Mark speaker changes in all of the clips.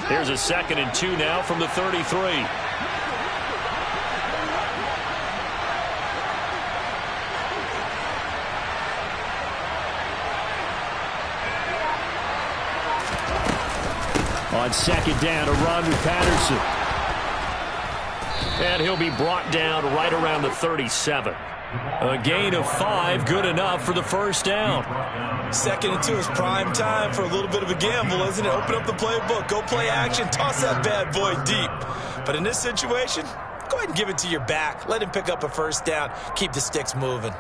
Speaker 1: Here's a 2nd and 2 now from the 33. On 2nd down, a run with Patterson. And he'll be brought down right around the 37. A gain of 5, good enough for the first down.
Speaker 2: 2nd and 2 is prime time for a little bit of a gamble, isn't it? Open up the playbook, go play action, toss that bad boy deep. But in this situation, go ahead and give it to your back. Let him pick up a first down. Keep the sticks moving.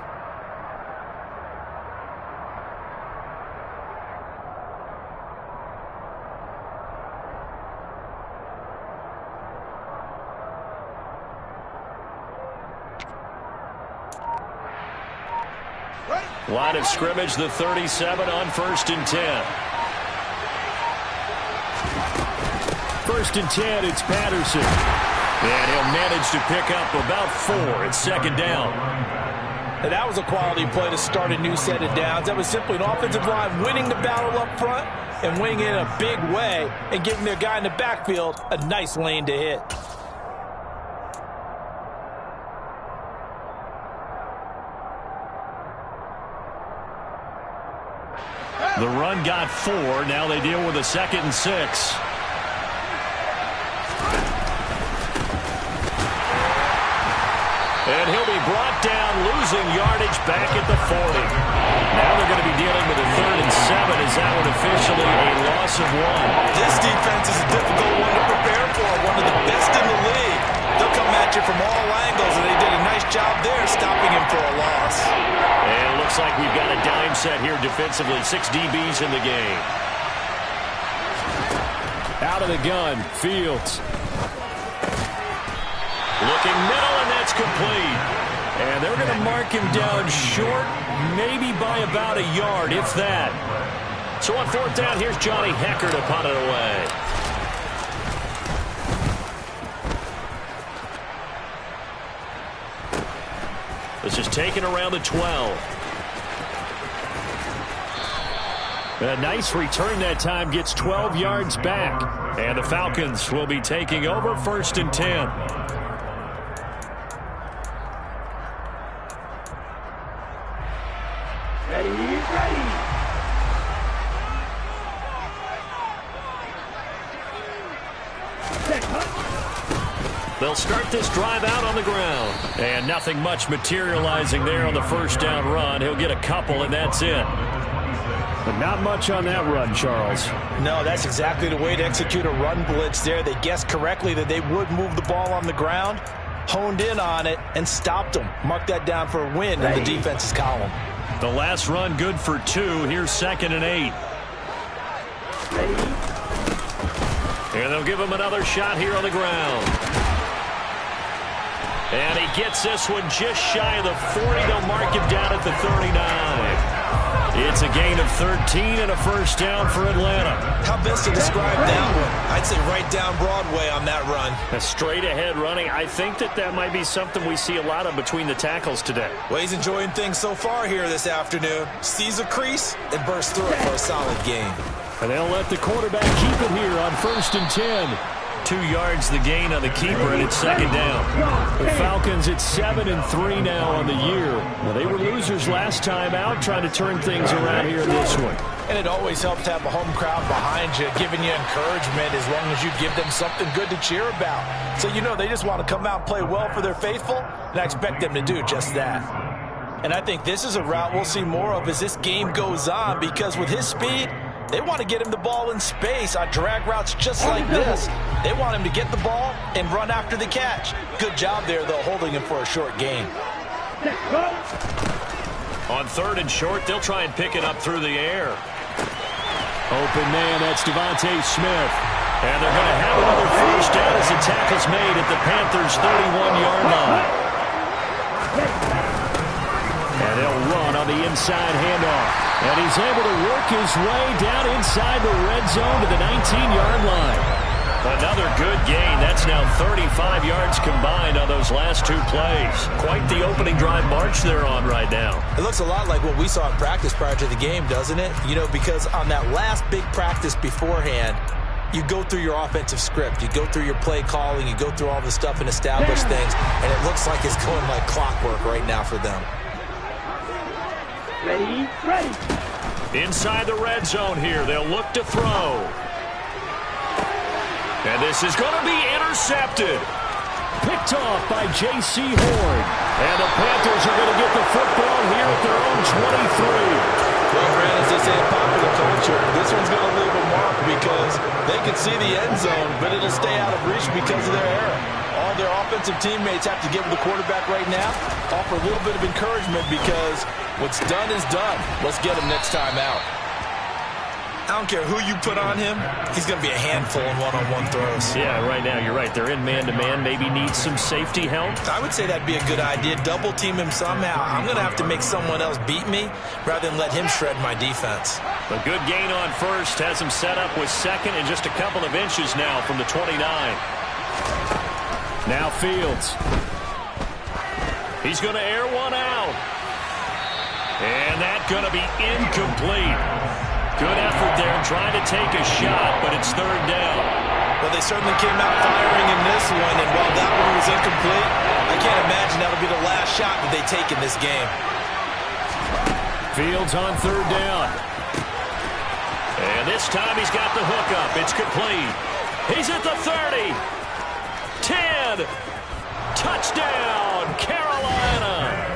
Speaker 1: Line of scrimmage, the 37 on 1st and 10. 1st and 10, it's Patterson. And he'll manage to pick up about 4. It's 2nd down.
Speaker 2: And that was a quality play to start a new set of downs. That was simply an offensive line winning the battle up front and winning it in a big way and giving their guy in the backfield a nice lane to hit.
Speaker 1: The run got 4. Now they deal with a 2nd and 6. And he'll be brought down, losing yardage back at the 40. Now they're going to be dealing with a 3rd and 7. Is that one officially a loss of 1?
Speaker 2: This defense is a difficult one to prepare for. One of the best in the league. They'll come at you from all angles, and they did a nice job there stopping him for a loss.
Speaker 1: And it looks like we've got a dime set here defensively. 6 DBs in the game. Out of the gun, Fields. Looking middle, and that's complete. And they're going to mark him down short, maybe by about a yard, if that. So on 4th down, here's Johnny Hecker to punt it away. This is taken around the 12. A nice return that time, gets 12 yards back. And the Falcons will be taking over 1st and 10. They'll start this drive out on the ground. And nothing much materializing there on the 1st down run. He'll get a couple, and that's it. But not much on that run, Charles.
Speaker 2: No, that's exactly the way to execute a run blitz there. They guessed correctly that they would move the ball on the ground, honed in on it, and stopped them. Mark that down for a win in the defense's column.
Speaker 1: The last run good for 2. Here's 2nd and 8. And they'll give him another shot here on the ground. And he gets this one just shy of the 40. They'll mark him down at the 39. It's a gain of 13 and a first down for Atlanta.
Speaker 2: How best to describe that one? I'd say right down Broadway on that run.
Speaker 1: A straight ahead running. I think that might be something we see a lot of between the tackles today.
Speaker 2: Well, he's enjoying things so far here this afternoon. Sees a crease and bursts through it for a solid gain.
Speaker 1: And they'll let the quarterback keep it here on 1st and 10. 2 yards the gain on the keeper, and it's 2nd down. The Falcons at 7-3 now on the year. Well, they were losers last time out, trying to turn things around here in this one.
Speaker 2: And it always helps to have a home crowd behind you, giving you encouragement as long as you give them something good to cheer about. So you know they just want to come out and play well for their faithful, and I expect them to do just that. And I think this is a route we'll see more of as this game goes on, because with his speed, they want to get him the ball in space on drag routes just like this. They want him to get the ball and run after the catch. Good job there, though, holding him for a short gain.
Speaker 1: On 3rd and short, they'll try and pick it up through the air. Open man, that's Devontae Smith. And they're going to have another first down as the tackle's made at the Panthers' 31-yard line. And they'll run on the inside handoff. And he's able to work his way down inside the red zone to the 19-yard line. Another good gain. That's now 35 yards combined on those last 2 plays. Quite the opening drive march they're on right now.
Speaker 2: It looks a lot like what we saw in practice prior to the game, doesn't it? You know, because on that last big practice beforehand, You go through your offensive script. You go through your play calling. You go through all the stuff and establish things. And it looks like it's going like clockwork right now for them.
Speaker 3: Ready, ready.
Speaker 1: Inside the red zone here, they'll look to throw. And this is going to be intercepted. Picked off by J.C. Horn. And the Panthers are going to get the football here at their own 23.
Speaker 2: Well, Grant, as they say in popular culture, this one's going to leave a mark because they can see the end zone, but it'll stay out of reach because of their error. All their offensive teammates have to give the quarterback right now, offer a little bit of encouragement because what's done is done. Let's get him next time out. I don't care who you put on him, he's going to be a handful in one-on-one throws.
Speaker 1: Yeah, right now, you're right. They're in man-to-man, maybe need some safety help.
Speaker 2: I would say that'd be a good idea. Double team him somehow. I'm going to have to make someone else beat me rather than let him shred my defense.
Speaker 1: A good gain on first has him set up with second and just a couple of inches now from the 29. Now Fields. He's going to air one out. And that's going to be incomplete. Good effort there trying to take a shot, but it's third down.
Speaker 2: Well, they certainly came out firing in this one, and while that one was incomplete, I can't imagine that'll be the last shot that they take in this game.
Speaker 1: Fields on third down. And this time he's got the hook up. It's complete. He's at the 30. 10. Touchdown, Carolina.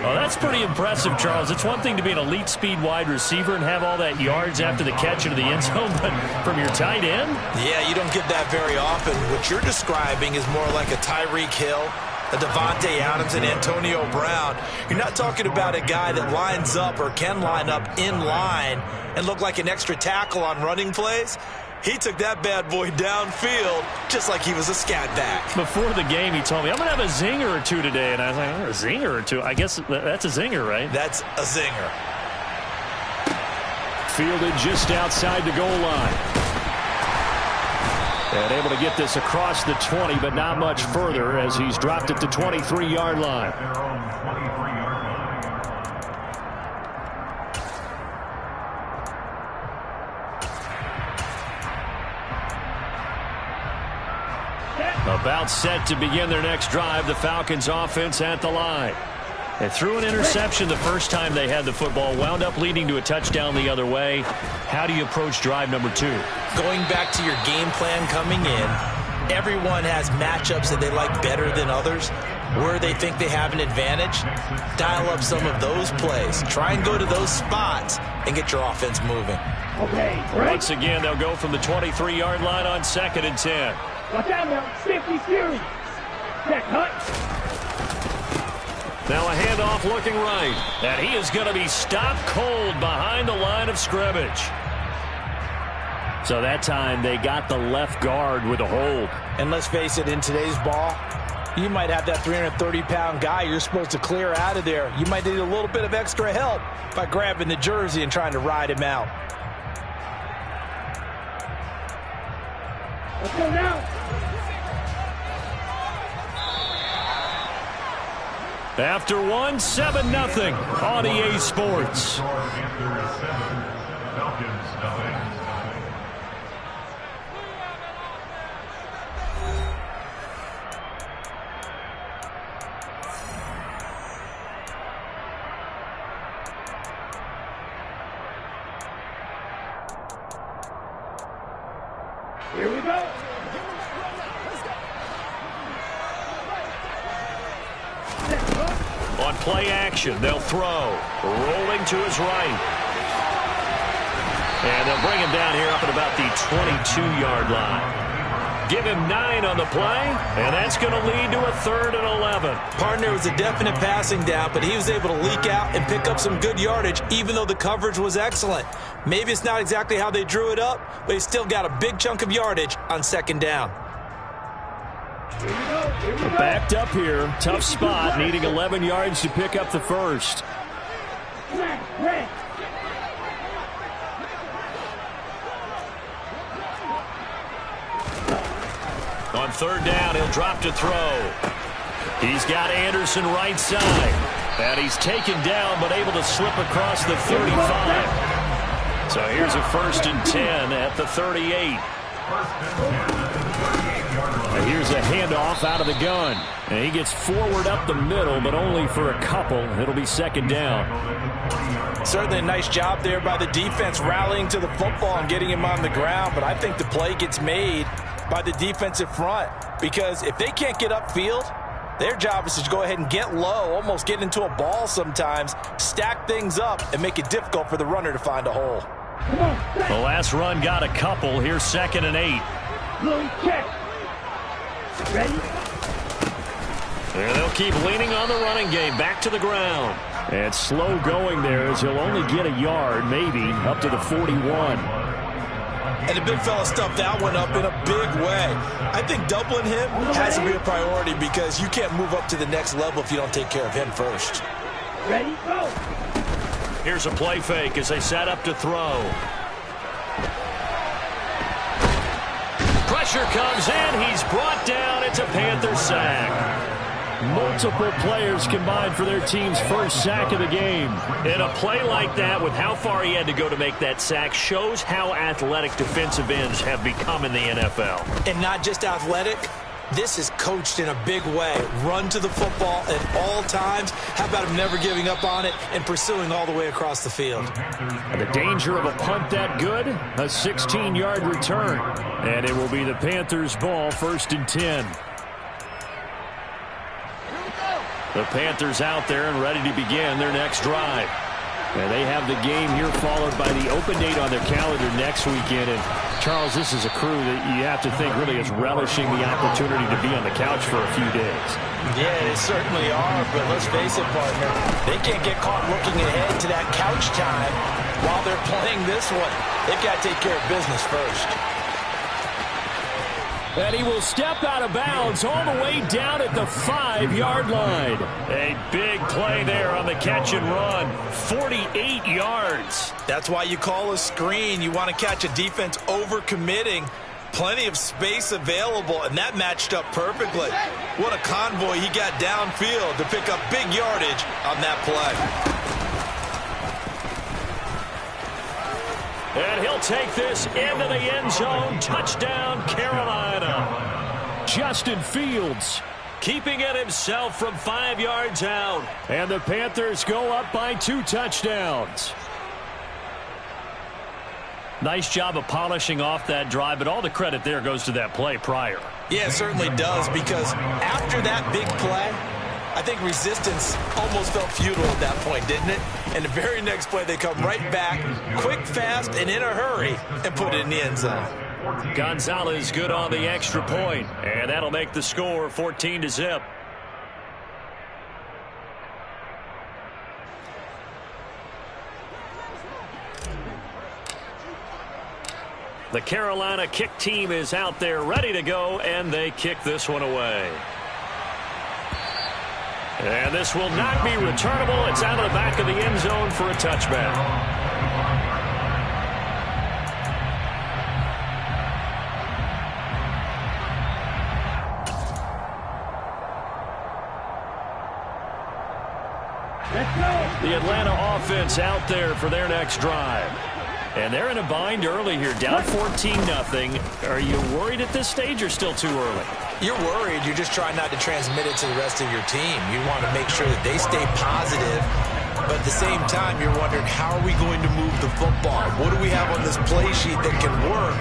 Speaker 1: Oh, that's pretty impressive, Charles. It's one thing to be an elite speed wide receiver and have all that yards after the catch into the end zone, but from your tight end?
Speaker 2: Yeah, you don't get that very often. What you're describing is more like a Tyreek Hill, a Devontae Adams, and Antonio Brown. You're not talking about a guy that lines up or can line up in line and look like an extra tackle on running plays. He took that bad boy downfield just like he was a scat back.
Speaker 1: Before the game, he told me, I'm going to have a zinger or two today. And I was like, oh, a zinger or two? I guess that's a zinger, right?
Speaker 2: That's a zinger.
Speaker 1: Fielded just outside the goal line. And able to get this across the 20, but not much further as he's dropped at the 23-yard line. About set to begin their next drive, the Falcons offense at the line. They threw an interception the first time they had the football, wound up leading to a touchdown the other way. How do you approach drive number 2?
Speaker 2: Going back to your game plan coming in, everyone has matchups that they like better than others. Where they think they have an advantage, dial up some of those plays. Try and go to those spots and get your offense moving.
Speaker 3: Okay,
Speaker 1: Once again, they'll go from the 23-yard line on 2nd and 10.
Speaker 3: Watch out now, safety fury. Check, cut.
Speaker 1: Now a handoff looking right. And he is going to be stopped cold behind the line of scrimmage. So that time they got the left guard with a hold.
Speaker 2: And let's face it, in today's ball, you might have that 330-pound guy you're supposed to clear out of there. You might need a little bit of extra help by grabbing the jersey and trying to ride him out.
Speaker 3: Let's go now.
Speaker 1: After one, 7-0 on EA Sports.
Speaker 3: Here we go.
Speaker 1: On play action, they'll throw. Rolling to his right. And they'll bring him down here up at about the 22-yard line. Give him 9 on the play, and that's going to lead to a 3rd and 11.
Speaker 2: Partner was a definite passing down, but he was able to leak out and pick up some good yardage, even though the coverage was excellent. Maybe it's not exactly how they drew it up, but he still got a big chunk of yardage on 2nd down.
Speaker 3: Here we go. Here we go.
Speaker 1: Backed up here. Tough spot, needing 11 yards to pick up the first.
Speaker 3: Red.
Speaker 1: On 3rd down, he'll drop to throw. He's got Anderson right side. And he's taken down, but able to slip across the 35. So here's a 1st and 10 at the 38. And here's a handoff out of the gun. And he gets forward up the middle, but only for a couple. It'll be 2nd down.
Speaker 2: Certainly a nice job there by the defense rallying to the football and getting him on the ground. But I think the play gets made by the defensive front. Because if they can't get upfield, their job is to go ahead and get low, almost get into a ball sometimes, stack things up, and make it difficult for the runner to find a hole.
Speaker 1: The last run got a couple. Here's 2nd and 8.
Speaker 3: Blue check. Ready?
Speaker 1: And they'll keep leaning on the running game. Back to the ground. And slow going there as he'll only get a yard, maybe, up to the 41.
Speaker 2: And the big fella stuffed that one up in a big way. I think doubling him has to be a priority because you can't move up to the next level if you don't take care of him first.
Speaker 3: Ready? Go.
Speaker 1: Here's a play fake as they set up to throw. Pressure comes in. He's brought down. It's a Panther sack. Multiple players combined for their team's first sack of the game. And a play like that, with how far he had to go to make that sack, shows how athletic defensive ends have become in the NFL.
Speaker 2: And not just athletic. This is coached in a big way. Run to the football at all times. How about him never giving up on it and pursuing all the way across the field?
Speaker 1: The danger of a punt that good, a 16-yard return. And it will be the Panthers' ball, 1st and 10. The Panthers out there and ready to begin their next drive. And they have the game here followed by the open date on their calendar next weekend. And, Charles, this is a crew that you have to think really is relishing the opportunity to be on the couch for a few days.
Speaker 2: Yeah, they certainly are, but let's face it, partner. They can't get caught looking ahead to that couch time while they're playing this one. They've got to take care of business first.
Speaker 1: And he will step out of bounds all the way down at the 5-yard line. A big play there on the catch and run. 48 yards.
Speaker 2: That's why you call a screen. You want to catch a defense over-committing. Plenty of space available, and that matched up perfectly. What a convoy he got downfield to pick up big yardage on that play.
Speaker 1: And he'll take this into the end zone. Touchdown, Carolina. Justin Fields keeping it himself from 5 yards out. And the Panthers go up by 2 touchdowns. Nice job of polishing off that drive, but all the credit there goes to that play prior.
Speaker 2: Yeah, it certainly does, because after that big play, I think resistance almost felt futile at that point, didn't it? And the very next play, they come right back, quick, fast, and in a hurry, and put it in the end zone.
Speaker 1: Gonzalez good on the extra point, and that'll make the score 14-0. The Carolina kick team is out there ready to go, and they kick this one away. And this will not be returnable. It's out of the back of the end zone for a touchback.
Speaker 3: Let's go.
Speaker 1: The Atlanta offense out there for their next drive. And they're in a bind early here, down 14-0. Are you worried at this stage or still too early?
Speaker 2: You're worried. You're just trying not to transmit it to the rest of your team. You want to make sure that they stay positive. But at the same time, you're wondering, how are we going to move the football? What do we have on this play sheet that can work?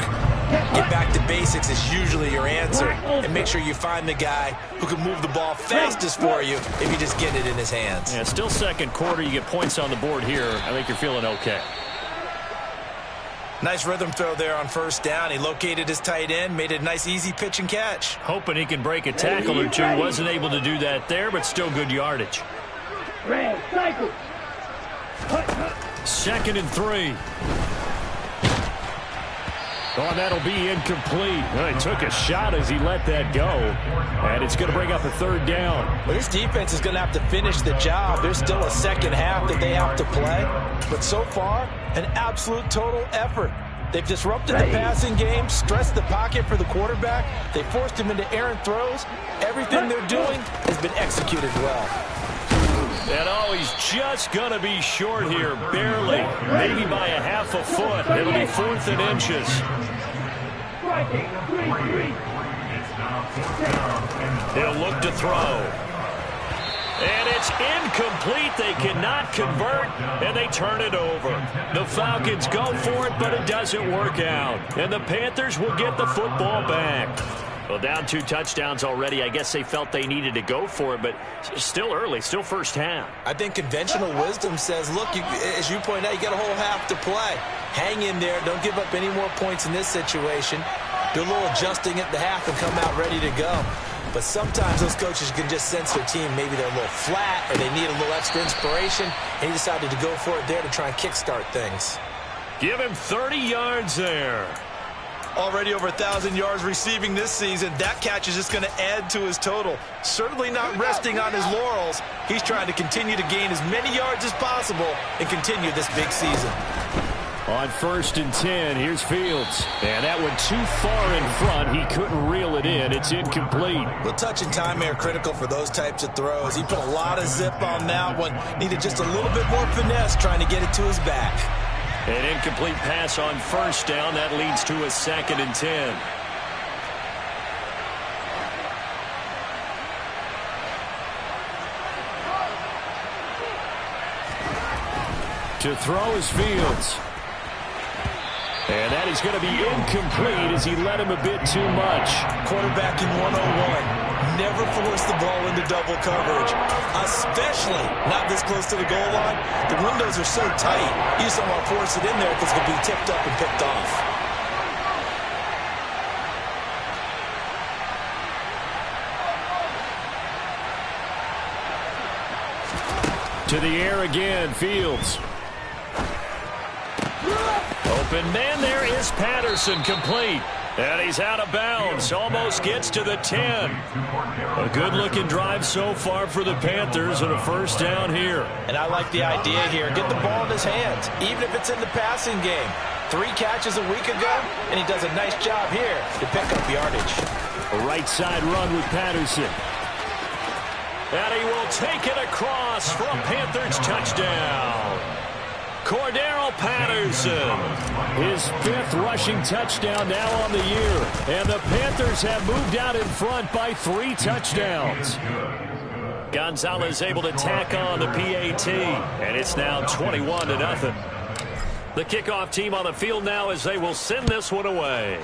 Speaker 2: Get back to basics is usually your answer. And make sure you find the guy who can move the ball fastest for you if you just get it in his hands.
Speaker 1: Yeah, still second quarter. You get points on the board here. I think you're feeling okay.
Speaker 2: Nice rhythm throw there on first down. He located his tight end, made it a nice, easy pitch and catch.
Speaker 1: Hoping he can break a tackle or two. Wasn't able to do that there, but still good yardage.
Speaker 3: Red, cycle.
Speaker 1: 2nd and 3. Oh, and that'll be incomplete. Well, he took a shot as he let that go. And it's going to bring up a 3rd down.
Speaker 2: Well, this defense is going to have to finish the job. There's still a second half that they have to play. But so far, an absolute total effort. They've disrupted the passing game, stressed the pocket for the quarterback. They forced him into errant throws. Everything they're doing has been executed well.
Speaker 1: And oh, he's just going to be short here, barely, maybe by a half a foot. It'll be 4th and inches. He'll look to throw. And it's incomplete. They cannot convert, and they turn it over. The Falcons go for it, but it doesn't work out. And the Panthers will get the football back. Well, down 2 touchdowns already. I guess they felt they needed to go for it, but still early, still first half.
Speaker 2: I think conventional wisdom says, look, as you point out, you got a whole half to play. Hang in there. Don't give up any more points in this situation. Do a little adjusting at the half and come out ready to go. But sometimes those coaches can just sense their team. Maybe they're a little flat or they need a little extra inspiration, and he decided to go for it there to try and kickstart things.
Speaker 1: Give him 30 yards there.
Speaker 2: Already over 1,000 yards receiving this season. That catch is just going to add to his total. Certainly not resting on his laurels. He's trying to continue to gain as many yards as possible and continue this big season.
Speaker 1: On 1st and 10, here's Fields. And that went too far in front. He couldn't reel it in. It's incomplete.
Speaker 2: Well, touch and time are critical for those types of throws. He put a lot of zip on that one. Needed just a little bit more finesse trying to get it to his back.
Speaker 1: An incomplete pass on 1st down. That leads to a 2nd and 10. To throw is Fields. And that is going to be incomplete as he led him a bit too much.
Speaker 2: Quarterbacking 101. Never force the ball into double coverage, especially not this close to the goal line. The windows are so tight, you just don't want to force it in there because it could be tipped up and picked off.
Speaker 1: To the air again, Fields. Open man there is Patterson, complete. And he's out of bounds, almost gets to the 10. A good-looking drive so far for the Panthers and a 1st down here.
Speaker 2: And I like the idea here. Get the ball in his hands, even if it's in the passing game. 3 catches a week ago, and he does a nice job here to pick up yardage.
Speaker 1: A right side run with Patterson. And he will take it across for a Panthers touchdown. Cordero Patterson, his 5th rushing touchdown now on the year. And the Panthers have moved out in front by 3 touchdowns. Gonzalez able to tack on the PAT, and it's now 21-0. The kickoff team on the field now as they will send this one away.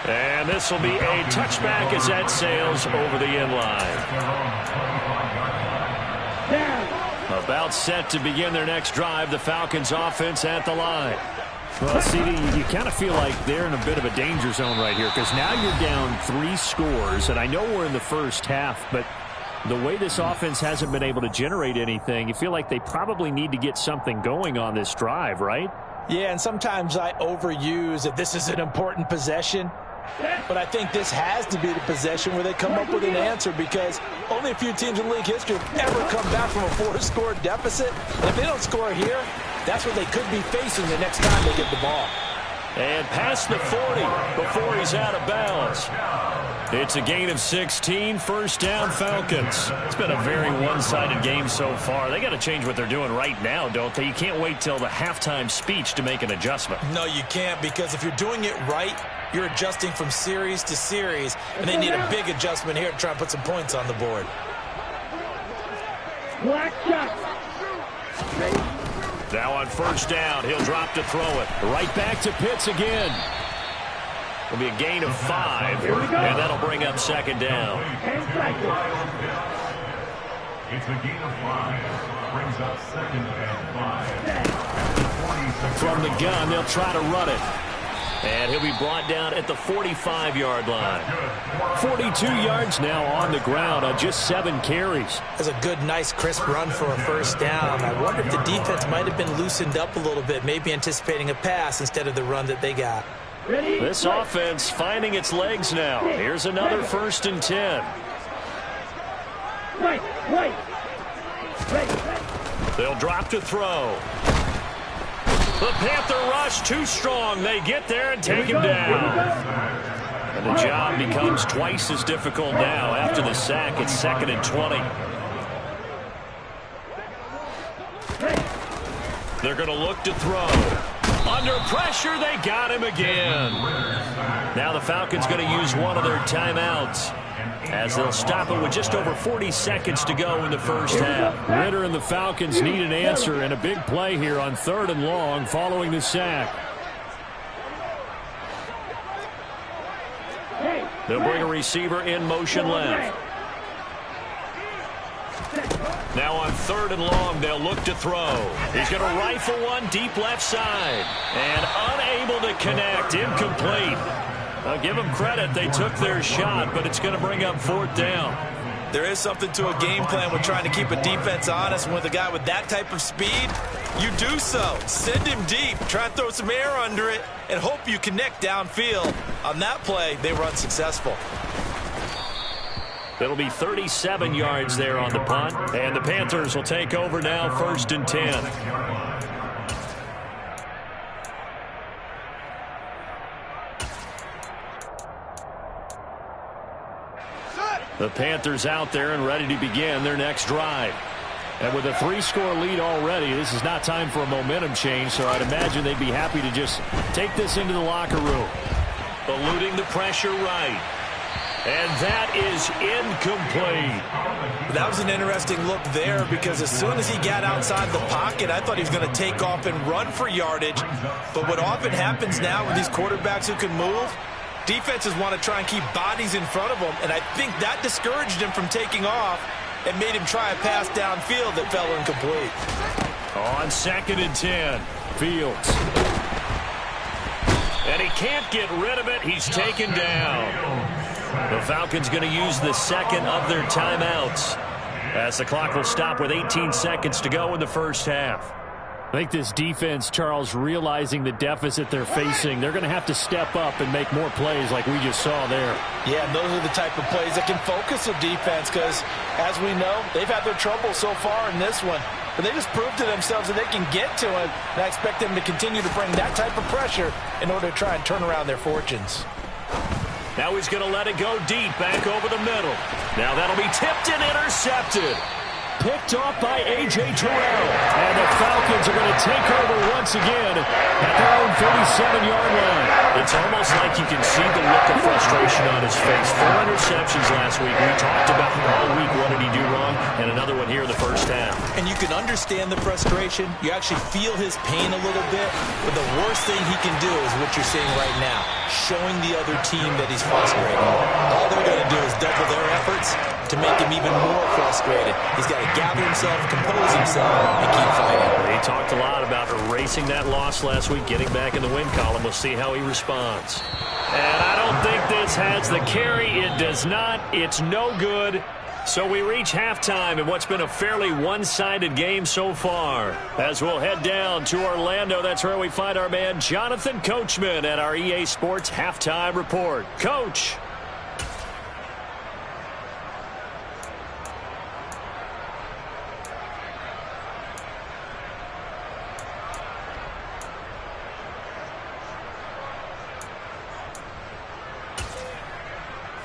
Speaker 1: And this will be a touchback as that sails over the end line. About set to begin their next drive, the Falcons offense at the line.
Speaker 4: Well, CD, you kind of feel like they're in a bit of a danger zone right here because now you're down 3 scores, and I know we're in the first half, but the way this offense hasn't been able to generate anything, you feel like they probably need to get something going on this drive, right?
Speaker 2: Yeah, and sometimes I overuse that this is an important possession. But I think this has to be the possession where they come up with an answer because only a few teams in league history have ever come back from a 4-score deficit. And if they don't score here, that's what they could be facing the next time they get the ball.
Speaker 1: And past the 40 before he's out of bounds. It's a gain of 16, 1st down Falcons. It's been a very one-sided game so far. They got to change what they're doing right now, don't they? You can't wait till the halftime speech to make an adjustment.
Speaker 2: No, you can't, because if you're doing it right, you're adjusting from series to series, and they need a big adjustment here to try and put some points on the board.
Speaker 3: Black shot.
Speaker 1: Now on 1st down, he'll drop to throw it. Right back to Pitts again. It'll be a gain of 5, and that'll bring up 2nd down.
Speaker 5: It's a gain of 5. Brings up 2nd and 5.
Speaker 1: From the gun, they'll try to run it. And he'll be brought down at the 45-yard line. 42 yards now on the ground on just 7 carries.
Speaker 2: That's a good, nice, crisp run for a 1st down. I wonder if the defense might have been loosened up a little bit, maybe anticipating a pass instead of the run that they got.
Speaker 1: This offense finding its legs now. Here's another 1st and 10. They'll drop to throw. The Panther rush too strong. They get there and take him down. And the job becomes twice as difficult now. After the sack, it's 2nd and 20. They're going to look to throw. Under pressure, they got him again. Now the Falcons going to use one of their timeouts, as they'll stop it with just over 40 seconds to go in the first half.
Speaker 4: Ritter and the Falcons need an answer and a big play here on 3rd and long following the sack.
Speaker 1: They'll bring a receiver in motion left. Now on 3rd and long, they'll look to throw. He's going to rifle one deep left side. And unable to connect. Incomplete. I'll give them credit. They took their shot, but it's going to bring up 4th down.
Speaker 2: There is something to a game plan with trying to keep a defense honest. And with a guy with that type of speed, you do so. Send him deep. Try and throw some air under it and hope you connect downfield. On that play, they were unsuccessful.
Speaker 1: It'll be 37 yards there on the punt. And the Panthers will take over now, 1st and 10. The Panthers out there and ready to begin their next drive. And with a 3-score lead already, this is not time for a momentum change, so I'd imagine they'd be happy to just take this into the locker room. Eluding the pressure right. And that is incomplete.
Speaker 2: That was an interesting look there, because as soon as he got outside the pocket, I thought he was going to take off and run for yardage. But what often happens now with these quarterbacks who can move, defenses want to try and keep bodies in front of them, and I think that discouraged him from taking off and made him try a pass downfield that fell incomplete.
Speaker 1: On 2nd and 10, Fields. And he can't get rid of it. He's taken down. The Falcons going to use the 2nd of their timeouts, as the clock will stop with 18 seconds to go in the first half.
Speaker 4: I think this defense, Charles, realizing the deficit they're facing, they're going to have to step up and make more plays like we just saw there.
Speaker 2: Yeah, and those are the type of plays that can focus a defense, because, as we know, they've had their trouble so far in this one. But they just proved to themselves that they can get to it, and I expect them to continue to bring that type of pressure in order to try and turn around their fortunes.
Speaker 1: Now he's going to let it go deep, back over the middle. Now that'll be tipped and intercepted. Picked off by A.J. Terrell.
Speaker 4: And the Falcons are going to take over once again at their own 37-yard line.
Speaker 1: It's almost like you can see the look of frustration on his face. 4 interceptions last week. We talked about all week what did he do wrong, and another one here in the first half.
Speaker 2: And you can understand the frustration. You actually feel his pain a little bit. But the worst thing he can do is what you're seeing right now, showing the other team that he's frustrated. All they're going to do is double their efforts to make him even more frustrated. He's got to gather himself, compose himself, and keep fighting.
Speaker 1: He talked a lot about erasing that loss last week, getting back in the win column. We'll see how he responds. And I don't think this has the carry. It does not. It's no good. So we reach halftime in what's been a fairly one-sided game so far. As we'll head down to Orlando, that's where we find our man Jonathan Coachman at our EA Sports Halftime Report. Coach.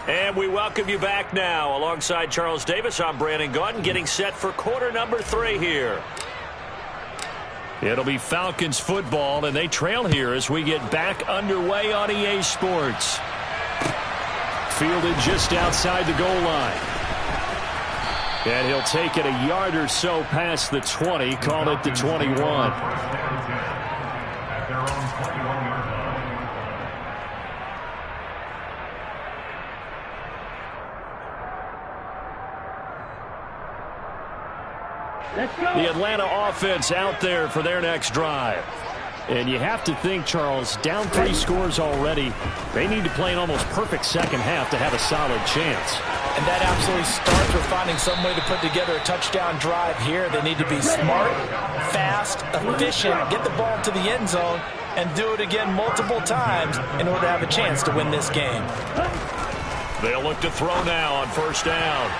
Speaker 1: And we welcome you back now. Alongside Charles Davis, I'm Brandon Gaudin, getting set for quarter number 3 here. It'll be Falcons football, and they trail here as we get back underway on EA Sports. Fielded just outside the goal line. And he'll take it a yard or so past the 20, call it the 21. The Atlanta offense out there for their next drive.
Speaker 4: And you have to think, Charles, down 3 scores already, they need to play an almost perfect second half to have a solid chance.
Speaker 2: And that absolutely starts with finding some way to put together a touchdown drive here. They need to be smart, fast, efficient, get the ball to the end zone, and do it again multiple times in order to have a chance to win this game.
Speaker 1: They'll look to throw now on first down.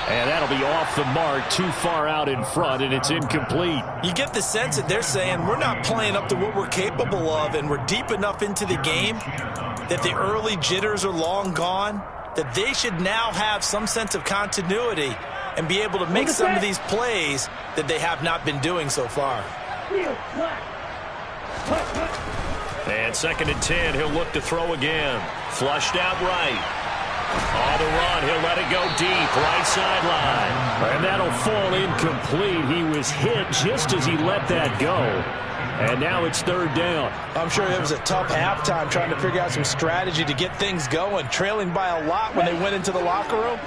Speaker 4: And that'll be off the mark, too far out in front, and it's incomplete.
Speaker 2: You get the sense that they're saying we're not playing up to what we're capable of, and we're deep enough into the game that the early jitters are long gone, that they should now have some sense of continuity and be able to make some of these plays that they have not been doing so far.
Speaker 1: And 2nd and 10, he'll look to throw again. Flushed out right. On the run, he'll let it go deep, right sideline.
Speaker 4: And that'll fall incomplete. He was hit just as he let that go. And now it's 3rd down.
Speaker 2: I'm sure it was a tough halftime trying to figure out some strategy to get things going, trailing by a lot when they went into the locker room.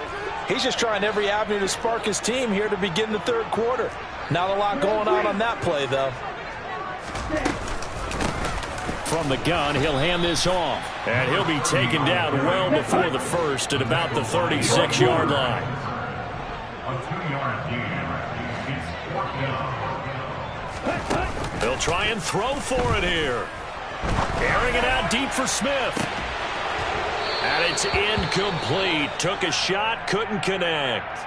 Speaker 2: He's just trying every avenue to spark his team here to begin the 3rd quarter. Not a lot going on that play, though.
Speaker 4: From the gun, he'll hand this off.
Speaker 1: And he'll be taken down well before the first at about the 36-yard line.
Speaker 5: A 2-yard gain. It's 4th down.
Speaker 1: They'll try and throw for it here. Airing it out deep for Smith. And it's incomplete. Took a shot, couldn't connect.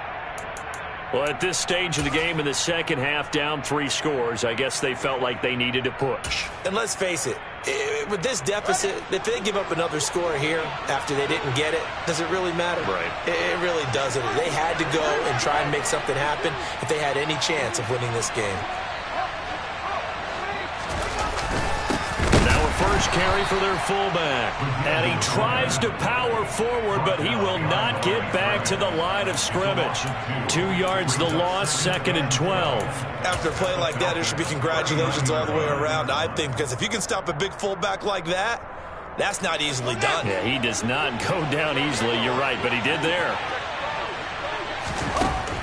Speaker 1: Well, at this stage of the game in the second half, down 3 scores, I guess they felt like they needed to push.
Speaker 2: And let's face it, with this deficit, if they give up another score here after they didn't get it, does it really matter?
Speaker 1: Right.
Speaker 2: It really doesn't. They had to go and try and make something happen if they had any chance of winning this game.
Speaker 1: Now a first carry for their fullback. And he tries to power forward, but he will not get back to the line of scrimmage. 2 yards the loss, 2nd and 12.
Speaker 2: After a play like that, there should be congratulations all the way around, I think, because if you can stop a big fullback like that, that's not easily done.
Speaker 1: Yeah, he does not go down easily, you're right, but he did there.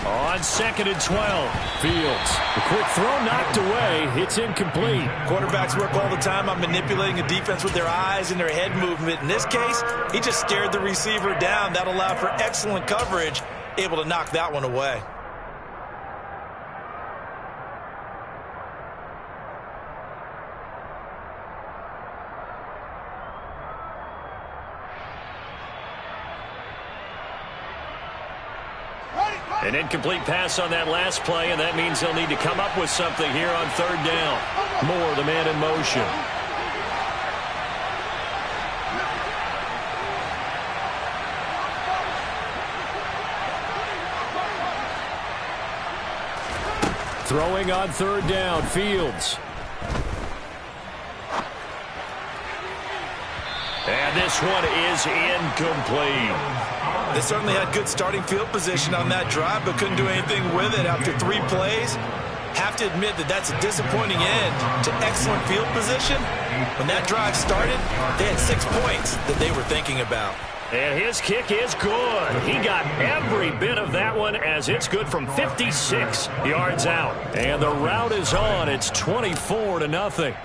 Speaker 1: On 2nd and 12,
Speaker 4: Fields. The quick throw knocked away. It's incomplete.
Speaker 2: Quarterbacks work all the time on manipulating a defense with their eyes and their head movement. In this case, he just scared the receiver down. That allowed for excellent coverage, able to knock that one away.
Speaker 1: An incomplete pass on that last play, and that means they'll need to come up with something here on 3rd down. Moore, the man in motion.
Speaker 4: Throwing on 3rd down, Fields.
Speaker 1: And this one is incomplete.
Speaker 2: They certainly had good starting field position on that drive, but couldn't do anything with it after 3 plays. Have to admit that that's a disappointing end to excellent field position. When that drive started, they had 6 points that they were thinking about.
Speaker 1: And his kick is good. He got every bit of that one as it's good from 56 yards out. And the route is on. It's 24-0.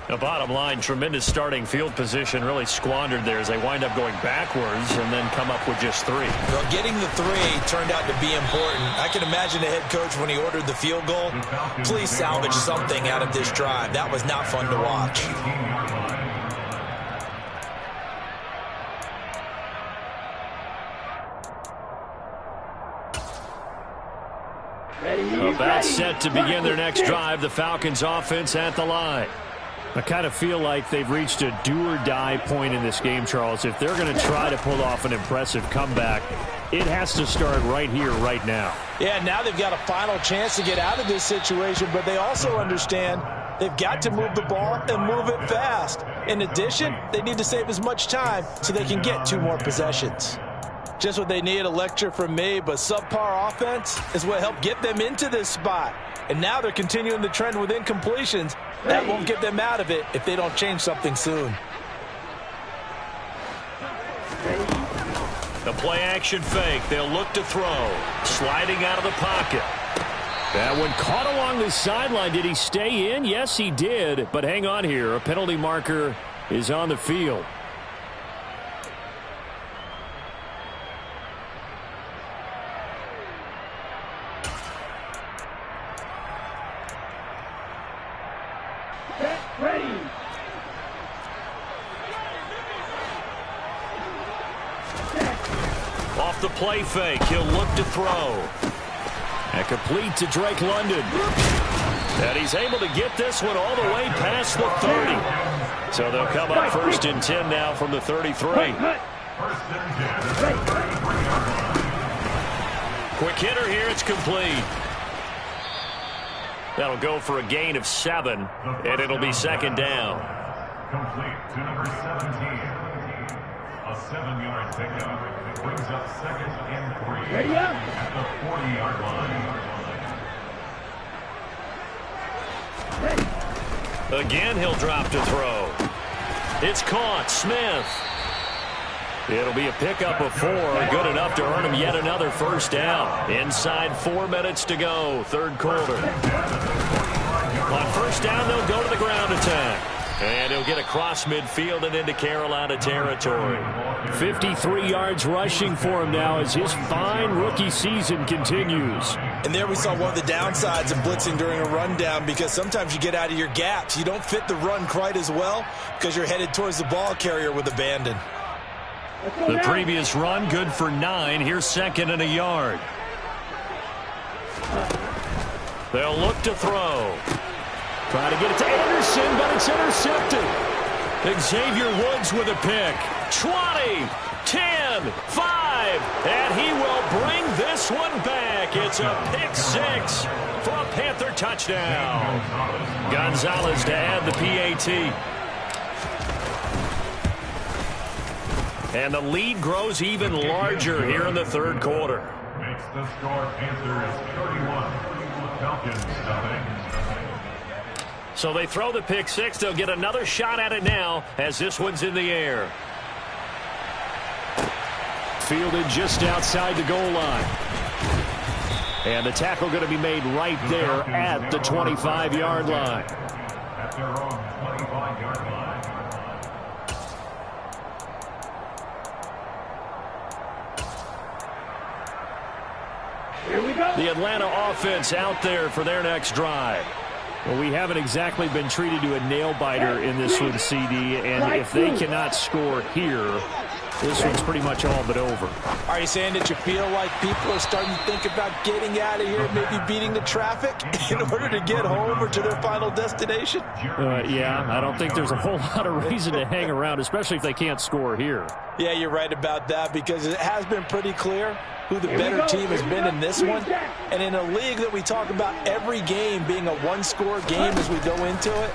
Speaker 1: The bottom line, tremendous starting field position, really squandered there as they wind up going backwards and then come up with just 3.
Speaker 2: Well, getting the 3 turned out to be important. I can imagine the head coach when he ordered the field goal. Please salvage something out of this drive. That was not fun to watch.
Speaker 4: About set to begin their next drive. The Falcons offense at the line. I kind of feel like they've reached a do-or-die point in this game, Charles. If they're going to try to pull off an impressive comeback, it has to start right here, right now.
Speaker 2: Yeah, now they've got a final chance to get out of this situation, but they also understand they've got to move the ball and move it fast. In addition, they need to save as much time so they can get 2 more possessions. Just what they need, a lecture from me, but subpar offense is what helped get them into this spot. And now they're continuing the trend with incompletions. That won't get them out of it if they don't change something soon.
Speaker 1: The play-action fake. They'll look to throw. Sliding out of the pocket.
Speaker 4: That one caught along the sideline. Did he stay in? Yes, he did. But hang on here. A penalty marker is on the field.
Speaker 1: off the play fake. He'll look to throw.
Speaker 4: And complete to Drake London.
Speaker 1: And he's able to get this one all the way past the 30. So they'll come up 1st and 10 now from the 33. Quick hitter here. It's complete. That'll go for a gain of 7, and it'll be 2nd down.
Speaker 5: Complete to number 17. A 7-yard pickup brings up 2nd and 3
Speaker 3: Ready up.
Speaker 5: at the 40-yard line.
Speaker 1: Again, he'll drop to throw. It's caught. Smith. It'll be a pickup of 4, good enough to earn him yet another 1st down. Inside 4 minutes to go, 3rd quarter. On 1st down, they'll go to the ground attack. And he'll get across midfield and into Carolina territory.
Speaker 4: 53 yards rushing for him now as his fine rookie season continues.
Speaker 2: And there we saw one of the downsides of blitzing during a rundown, because sometimes you get out of your gaps. You don't fit the run quite as well because you're headed towards the ball carrier with abandon.
Speaker 1: The previous run, good for 9. Here's 2nd and a yard. They'll look to throw.
Speaker 4: Trying to get it to Anderson, but it's intercepted.
Speaker 1: Xavier Woods with a pick. 20, 10, 5, and he will bring this one back. It's a pick 6 for a Panther touchdown. Gonzalez to add the PAT. And the lead grows even larger here in the 3rd quarter.
Speaker 5: Makes the score Panthers 31. Falcons nothing.
Speaker 1: So they throw the pick 6. They'll get another shot at it now as this one's in the air.
Speaker 4: Fielded just outside the goal line. And the tackle going to be made right there at the 25-yard line.
Speaker 5: At their own 25-yard line.
Speaker 3: Here we go.
Speaker 1: The Atlanta offense out there for their next drive.
Speaker 4: Well, we haven't exactly been treated to a nail-biter in this one, CD, and if they cannot score here, this one's pretty much all but over.
Speaker 2: Are you saying that you feel like people are starting to think about getting out of here, maybe beating the traffic in order to get home or to their final destination?
Speaker 4: Yeah, I don't think there's a whole lot of reason to hang around, especially if they can't score here.
Speaker 2: Yeah, you're right about that, because it has been pretty clear who the better team has been in this one. And in a league that we talk about every game being a one-score game as we go into it,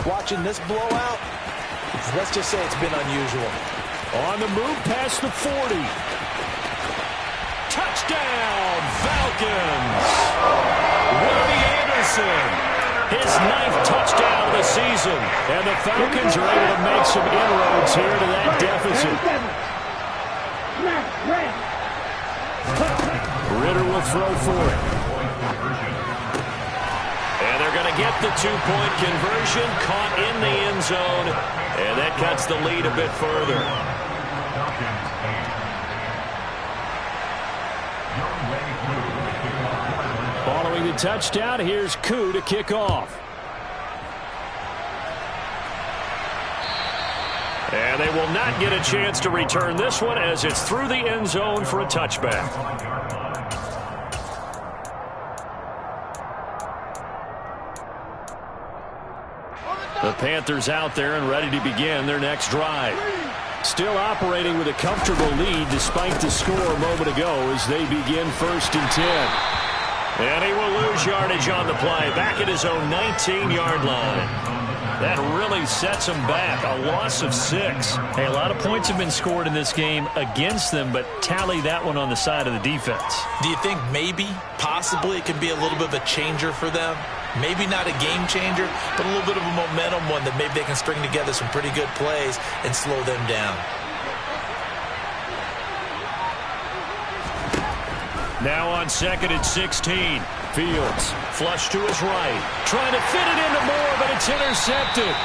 Speaker 2: watching this blowout, let's just say it's been unusual.
Speaker 4: On the move past the 40.
Speaker 1: Touchdown, Falcons! Robbie Anderson, his 9th touchdown of the season. And the Falcons are able to make some inroads here to that deficit.
Speaker 4: Ritter will throw for it.
Speaker 1: And they're going to get the 2-point conversion, caught in the end zone, and that cuts the lead a bit further.
Speaker 4: Following the touchdown, here's Koo to kick off.
Speaker 1: And they will not get a chance to return this one as it's through the end zone for a touchback. The Panthers out there and ready to begin their next drive.
Speaker 4: Still operating with a comfortable lead despite the score a moment ago as they begin 1st and 10.
Speaker 1: And he will lose yardage on the play, back at his own 19-yard line. That really sets them back, a loss of 6.
Speaker 6: Hey, a lot of points have been scored in this game against them, but tally that one on the side of the defense.
Speaker 2: Do you think maybe, possibly, it could be a little bit of a changer for them? Maybe not a game changer, but a little bit of a momentum one that maybe they can string together some pretty good plays and slow them down.
Speaker 1: Now on 2nd and 16. Fields flush to his right. Trying to fit it into Moore, but it's intercepted.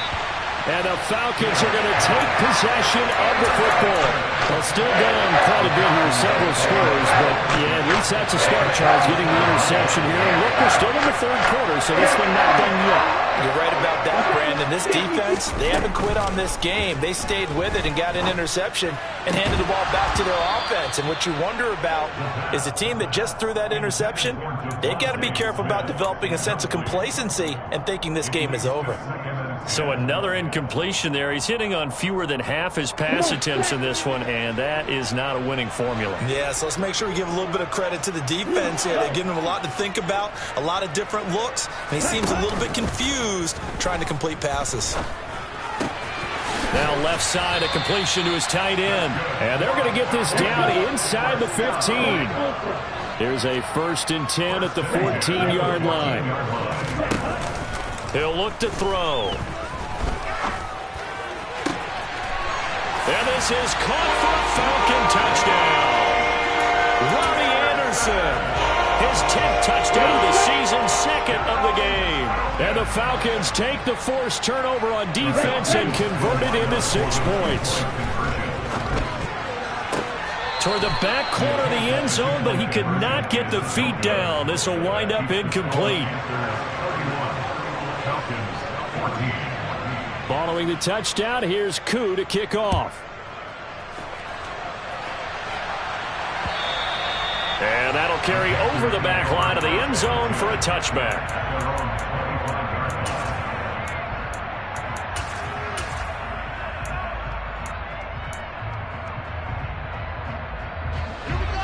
Speaker 4: And the Falcons are going to take possession of the football. Well, still down quite a bit here, several scores, but yeah, at least that's a start, Charles, getting the interception here. And look, we're still in the third quarter, so this thing not done yet.
Speaker 2: You're right about that, Brandon. This defense, they haven't quit on this game. They stayed with it and got an interception and handed the ball back to their offense. And what you wonder about is a team that just threw that interception, they've got to be careful about developing a sense of complacency and thinking this game is over.
Speaker 6: So another incompletion there. He's hitting on fewer than half his pass attempts in this one, and that is not a winning formula.
Speaker 2: Yeah, so let's make sure we give a little bit of credit to the defense here. They're giving him a lot to think about, a lot of different looks, and he seems a little bit confused trying to complete passes.
Speaker 4: Now left side, a completion to his tight end. And they're going to get this down inside the 15. Here's a 1st and 10 at the 14-yard line.
Speaker 6: He'll look to throw. And this is caught for a Falcon touchdown. Robbie Anderson, his 10th touchdown of the season, 2nd of the game.
Speaker 4: And the Falcons take the forced turnover on defense and convert it into 6 points.
Speaker 6: Toward the back corner of the end zone, but he could not get the feet down. This will wind up incomplete.
Speaker 4: Following the touchdown, here's Koo to kick off.
Speaker 6: And that'll carry over the back line of the end zone for a touchback.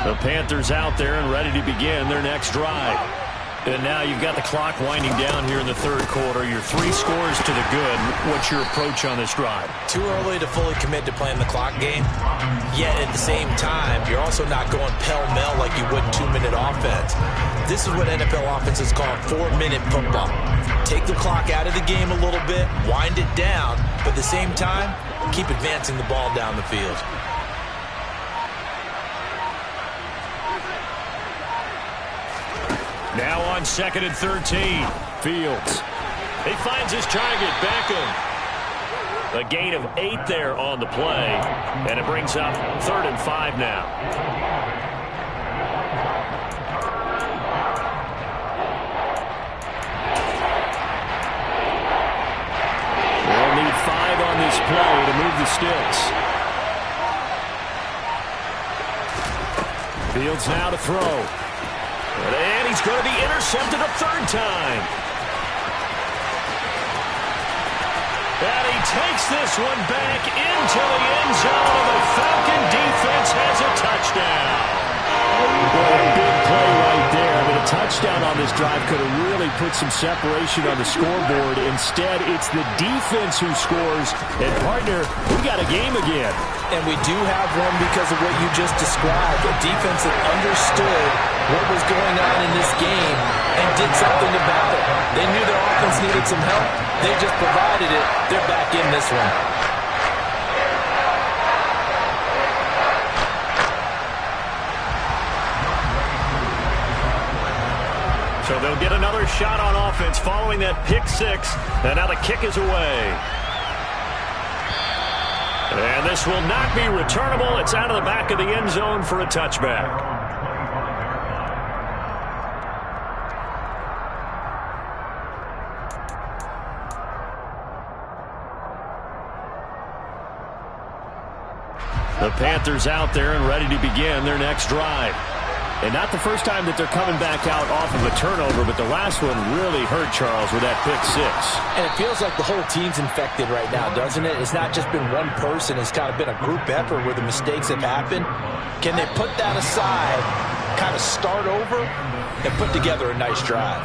Speaker 4: The Panthers out there and ready to begin their next drive.
Speaker 6: And now you've got the clock winding down here in the third quarter. You're 3 scores to the good. What's your approach on this drive?
Speaker 2: Too early to fully commit to playing the clock game. Yet at the same time, you're also not going pell-mell like you would 2-minute offense. This is what NFL offenses call 4-minute football. Take the clock out of the game a little bit, wind it down, but at the same time, keep advancing the ball down the field.
Speaker 6: Now on 2nd and 13.
Speaker 4: Fields.
Speaker 6: He finds his target, Beckham. A gain of 8 there on the play. And it brings up 3rd and 5 now.
Speaker 4: They'll need 5 on this play to move the sticks. Fields now to throw.
Speaker 6: And he's going to be intercepted a 3rd time. And he takes this one back into the end zone, and the Falcon defense has a touchdown.
Speaker 4: Well, a big play right there. I mean, a touchdown on this drive could have really put some separation on the scoreboard. Instead, it's the defense who scores. And, partner, we got a game again.
Speaker 2: And we do have one because of what you just described, a defense that understood what was going on in this game and did something about it. They knew their offense needed some help. They just provided it. They're back in this one.
Speaker 6: So they'll get another shot on offense following that pick 6. And now the kick is away. And this will not be returnable. It's out of the back of the end zone for a touchback.
Speaker 4: The Panthers out there and ready to begin their next drive. And not the first time that they're coming back out off of a turnover, but the last one really hurt, Charles, with that pick 6.
Speaker 2: And it feels like the whole team's infected right now, doesn't it? It's not just been one person. It's kind of been a group effort where the mistakes have happened. Can they put that aside, kind of start over, and put together a nice drive?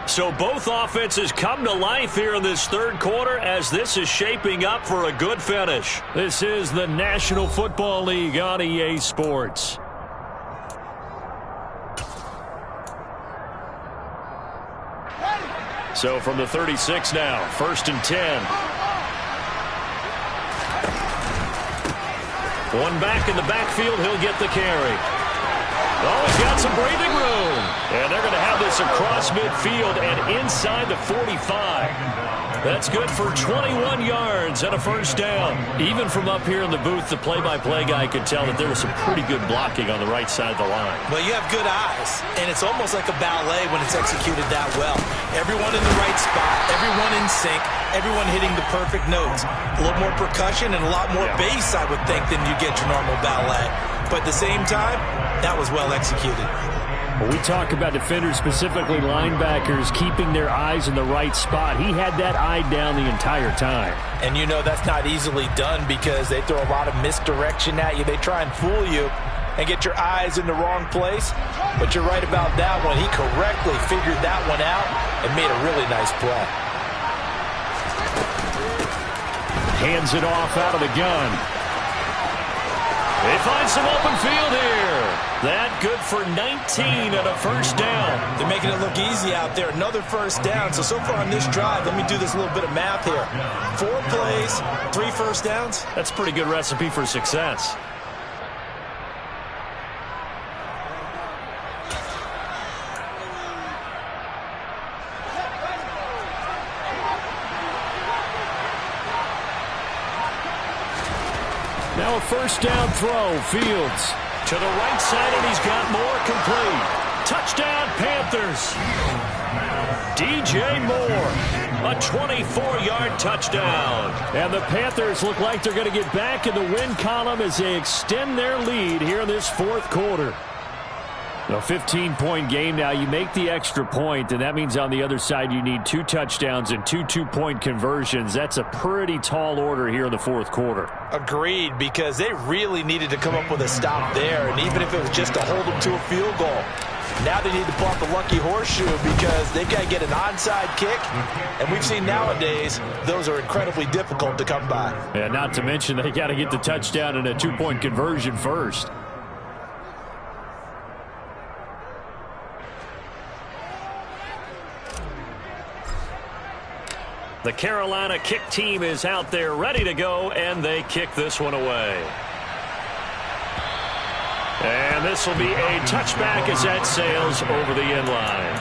Speaker 6: So both offenses come to life here in this third quarter as this is shaping up for a good finish.
Speaker 4: This is the National Football League on EA Sports.
Speaker 6: So from the 36 now, 1st and 10. One back in the backfield, he'll get the carry. Oh, he's got some breathing room. And they're going to have this across midfield and inside the 45.
Speaker 1: That's good for 21 yards and a first down. Even from up here in the booth, the play-by-play guy could tell that there was some pretty good blocking on the right side of the line.
Speaker 2: Well, you have good eyes, and it's almost like a ballet when it's executed that well. Everyone in the right spot, everyone in sync, everyone hitting the perfect notes. A little more percussion and a lot more bass, I would think, than you get your normal ballet. But at the same time, that was well executed.
Speaker 4: When we talk about defenders, specifically linebackers, keeping their eyes in the right spot, he had that eye down the entire time.
Speaker 2: And you know that's not easily done because they throw a lot of misdirection at you. They try and fool you and get your eyes in the wrong place. But you're right about that one. He correctly figured that one out and made a really nice play.
Speaker 4: Hands it off out of the gun.
Speaker 1: They find some open field here. That good for 19 and a first down.
Speaker 2: They're making it look easy out there. Another first down. So far on this drive, let me do this little bit of math here. 4 plays, 3 first downs.
Speaker 1: That's a pretty good recipe for success.
Speaker 4: Now a first down throw. Fields
Speaker 1: to the right side, and he's got more complete. Touchdown, Panthers. DJ Moore, a 24-yard touchdown.
Speaker 4: And the Panthers look like they're going to get back in the win column as they extend their lead here in this fourth quarter. A 15-point game now. You make the extra point, and that means on the other side you need 2 touchdowns and 2 two-point conversions. That's a pretty tall order here in the fourth quarter.
Speaker 2: Agreed, because they really needed to come up with a stop there, and even if it was just to hold them to a field goal. Now they need to pull out the lucky horseshoe because they've got to get an onside kick, and we've seen nowadays those are incredibly difficult to come by.
Speaker 4: Yeah, not to mention they got to get the touchdown and a 2-point conversion first.
Speaker 1: The Carolina kick team is out there ready to go, and they kick this one away. And this will be a touchback as that sails over the end line.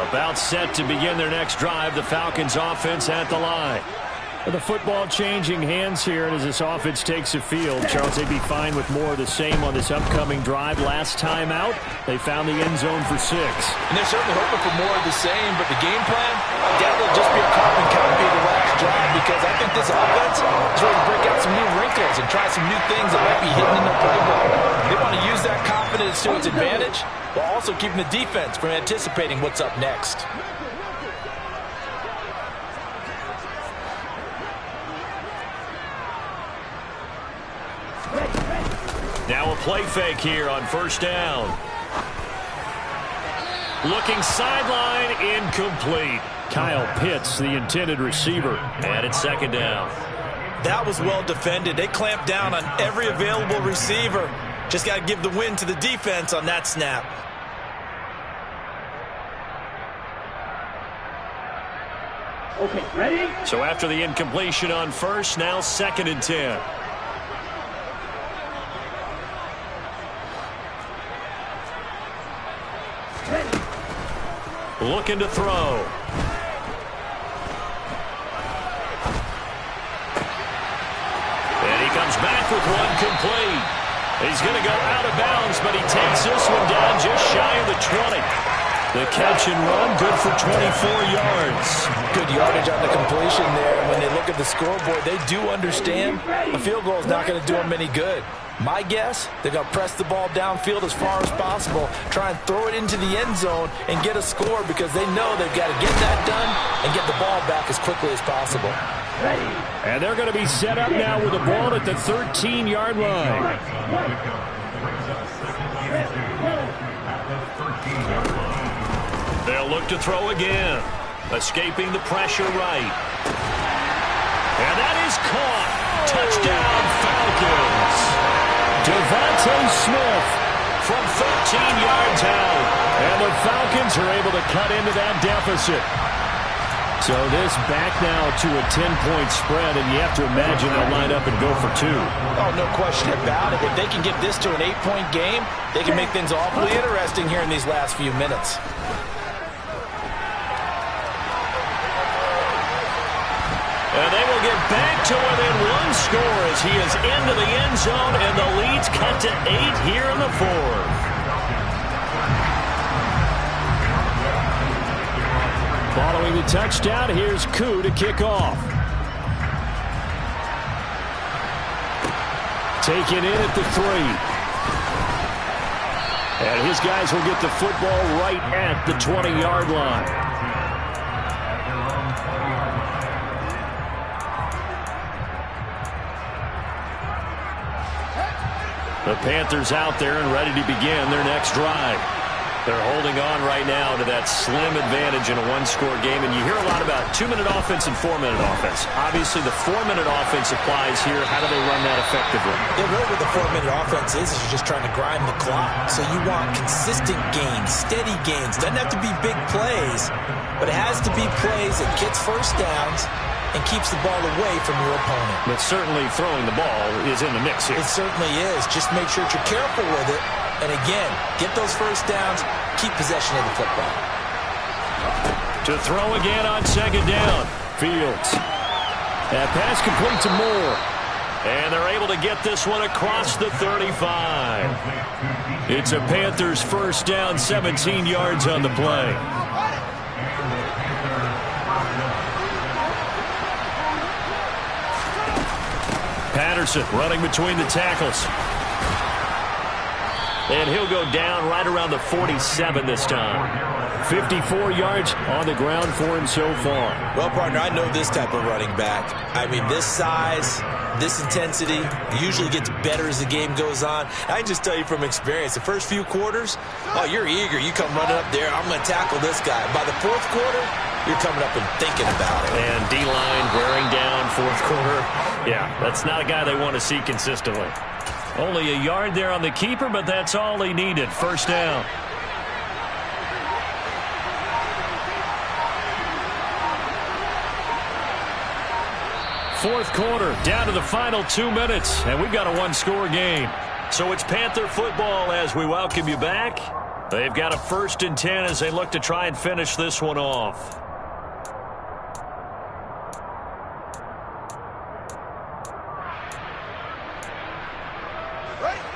Speaker 1: About set to begin their next drive, the Falcons offense at the line.
Speaker 4: The football changing hands here, and as this offense takes the field, Charles, they'd be fine with more of the same on this upcoming drive. Last time out, they found the end zone for 6.
Speaker 2: And they're certainly hoping for more of the same, but the game plan, that will just be a carbon copy of the last drive because I think this offense is ready to break out some new wrinkles and try some new things that might be hidden in their playbook. They want to use that confidence to its advantage while also keeping the defense from anticipating what's up next.
Speaker 1: Now a play fake here on first down. Looking sideline, incomplete.
Speaker 4: Kyle Pitts, the intended receiver.
Speaker 1: And it's second down.
Speaker 2: That was well defended. They clamped down on every available receiver. Just got to give the win to the defense on that snap.
Speaker 3: Okay, ready?
Speaker 1: So after the incompletion on first, now 2nd and 10. Looking to throw. And he comes back with one complete. He's going to go out of bounds, but he takes this one down just shy of the 20. The catch and run, good for 24 yards.
Speaker 2: Good yardage on the completion there. When they look at the scoreboard, they do understand a field goal is not going to do them any good. My guess, they're going to press the ball downfield as far as possible, try and throw it into the end zone and get a score because they know they've got to get that done and get the ball back as quickly as possible.
Speaker 4: And they're going to be set up now with the ball at the 13-yard line.
Speaker 1: They'll look to throw again. Escaping the pressure right. And that is caught. Touchdown, Falcons.
Speaker 4: Devontae Smith
Speaker 1: from 13 yards out.
Speaker 4: And the Falcons are able to cut into that deficit. So this back now to a 10-point spread, and you have to imagine they'll line up and go for two.
Speaker 2: Oh, no question about it. If they can get this to an 8-point game, they can make things awfully interesting here in these last few minutes.
Speaker 1: And they will get back to within one score as he is into the end zone, and the lead's cut to 8 here in the fourth.
Speaker 4: Following the touchdown, here's Koo to kick off. Taken in at the 3. And his guys will get the football right at the 20-yard line. The Panthers out there and ready to begin their next drive. They're holding on right now to that slim advantage in a one-score game. And you hear a lot about 2-minute offense and 4-minute offense. Obviously, the 4-minute offense applies here. How do they run that effectively?
Speaker 2: Yeah, really what the 4-minute offense is you're just trying to grind the clock. So you want consistent gains, steady gains. Doesn't have to be big plays, but it has to be plays that gets first downs and keeps the ball away from your opponent.
Speaker 4: But certainly throwing the ball is in the mix here.
Speaker 2: It certainly is. Just make sure that you're careful with it. And again, get those first downs, keep possession of the football.
Speaker 1: To throw again on second down.
Speaker 4: Fields. That pass complete to Moore.
Speaker 1: And they're able to get this one across the 35. It's a Panthers first down, 17 yards on the play. Patterson running between the tackles. And he'll go down right around the 47 this time.
Speaker 4: 54 yards on the ground for him so far.
Speaker 2: Well, partner, I know this type of running back. I mean, this size, this intensity usually gets better as the game goes on. I can just tell you from experience, the first few quarters, oh, you're eager. You come running up there, I'm going to tackle this guy. By the fourth quarter, you're coming up and thinking about it.
Speaker 1: And D-line wearing down fourth quarter. Yeah, that's not a guy they want to see consistently. Only a yard there on the keeper, but that's all he needed. First down. Fourth quarter, down to the final 2 minutes, and we've got a one-score game. So it's Panther football as we welcome you back. They've got a 1st and 10 as they look to try and finish this one off.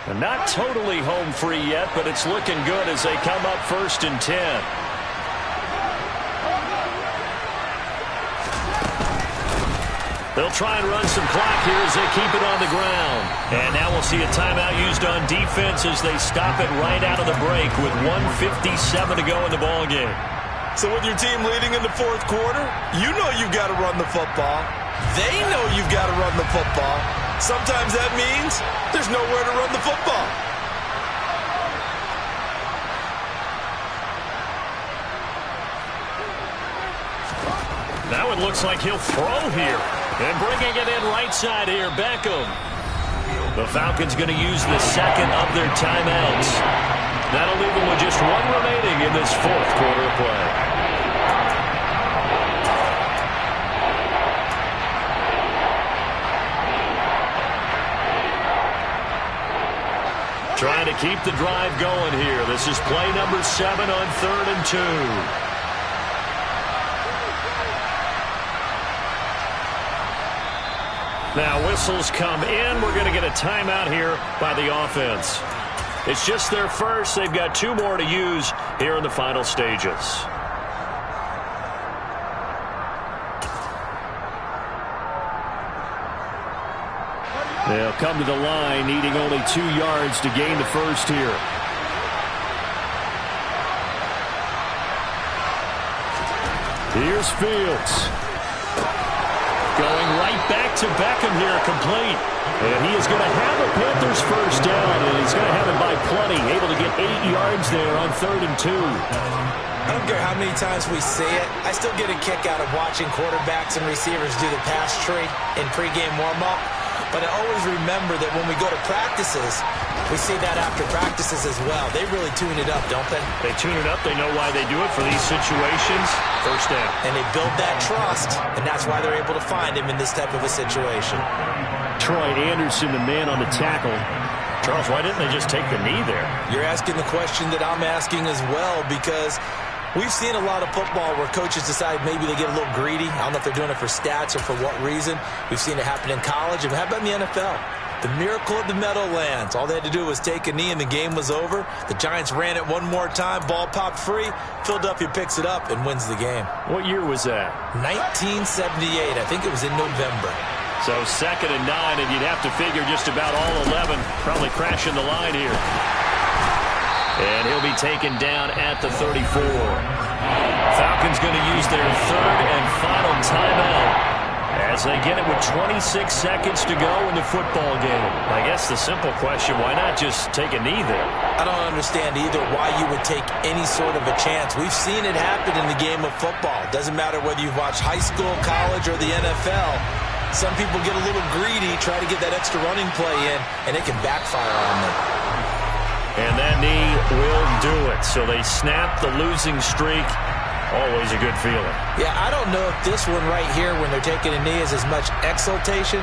Speaker 1: And not totally home free yet, but it's looking good as they come up 1st and 10. They'll try and run some clock here as they keep it on the ground. And now we'll see a timeout used on defense as they stop it right out of the break with 1:57 to go in the ballgame.
Speaker 2: So with your team leading in the fourth quarter, you know you've got to run the football. They know you've got to run the football. Sometimes that means there's nowhere to run the football.
Speaker 1: Now it looks like he'll throw here. And bringing it in right side here, Beckham. The Falcons going to use the second of their timeouts. That'll leave them with just one remaining in this fourth quarter of play. Trying to keep the drive going here. This is play number 7 on 3rd and 2. Now whistles come in. We're going to get a timeout here by the offense. It's just their first. They've got 2 more to use here in the final stages.
Speaker 4: They'll come to the line, needing only 2 yards to gain the first here. Here's Fields. Going right back to Beckham here, complete. And he is going to have a Panthers first down, and he's going to have it by plenty. Able to get 8 yards there on 3rd and 2.
Speaker 2: I don't care how many times we say it, I still get a kick out of watching quarterbacks and receivers do the pass tree in pregame warm-up. But I always remember that when we go to practices, we see that after practices as well. They really tune it up, don't they?
Speaker 4: They tune it up. They know why they do it for these situations. First down.
Speaker 2: And they build that trust, and that's why they're able to find him in this type of a situation.
Speaker 4: Troy Anderson, the man on the tackle. Charles, why didn't they just take the knee there?
Speaker 2: You're asking the question that I'm asking as well, because we've seen a lot of football where coaches decide maybe they get a little greedy. I don't know if they're doing it for stats or for what reason. We've seen it happen in college. And how about in the NFL? The miracle of the Meadowlands. All they had to do was take a knee and the game was over. The Giants ran it one more time. Ball popped free. Philadelphia picks it up and wins the game.
Speaker 4: What year was that?
Speaker 2: 1978. I think it was in November.
Speaker 4: So 2nd and 9, and you'd have to figure just about all 11 probably crashing the line here.
Speaker 1: And he'll be taken down at the 34. Falcons going to use their 3rd and final timeout as they get it with 26 seconds to go in the football game. I guess the simple question, why not just take a knee there?
Speaker 2: I don't understand either why you would take any sort of a chance. We've seen it happen in the game of football. Doesn't matter whether you've watched high school, college, or the NFL. Some people get a little greedy, try to get that extra running play in, and it can backfire on them.
Speaker 1: And that knee will do it. So they snap the losing streak. Always a good feeling.
Speaker 2: Yeah, I don't know if this one right here, when they're taking a knee, is as much exultation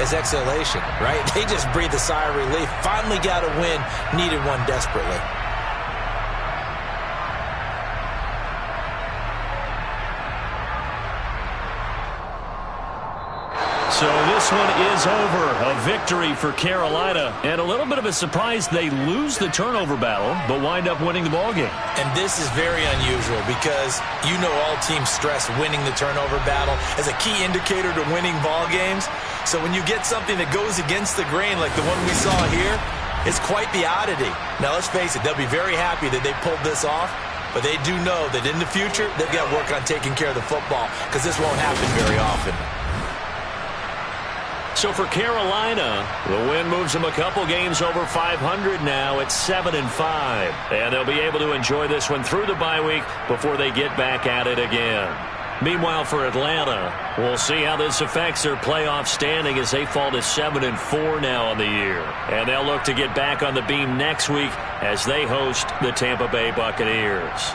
Speaker 2: as exhalation, right? They just breathe a sigh of relief. Finally got a win, needed one desperately.
Speaker 1: So this one is over. A victory for Carolina. And a little bit of a surprise, they lose the turnover battle, but wind up winning the ballgame.
Speaker 2: And this is very unusual because you know all teams stress winning the turnover battle as a key indicator to winning ball games. So when you get something that goes against the grain like the one we saw here, it's quite the oddity. Now let's face it, they'll be very happy that they pulled this off, but they do know that in the future they've got to work on taking care of the football because this won't happen very often.
Speaker 1: So for Carolina, the win moves them a couple games over 500 now at 7-5. And they'll be able to enjoy this one through the bye week before they get back at it again. Meanwhile, for Atlanta, we'll see how this affects their playoff standing as they fall to 7-4 now on the year. And they'll look to get back on the beam next week as they host the Tampa Bay Buccaneers.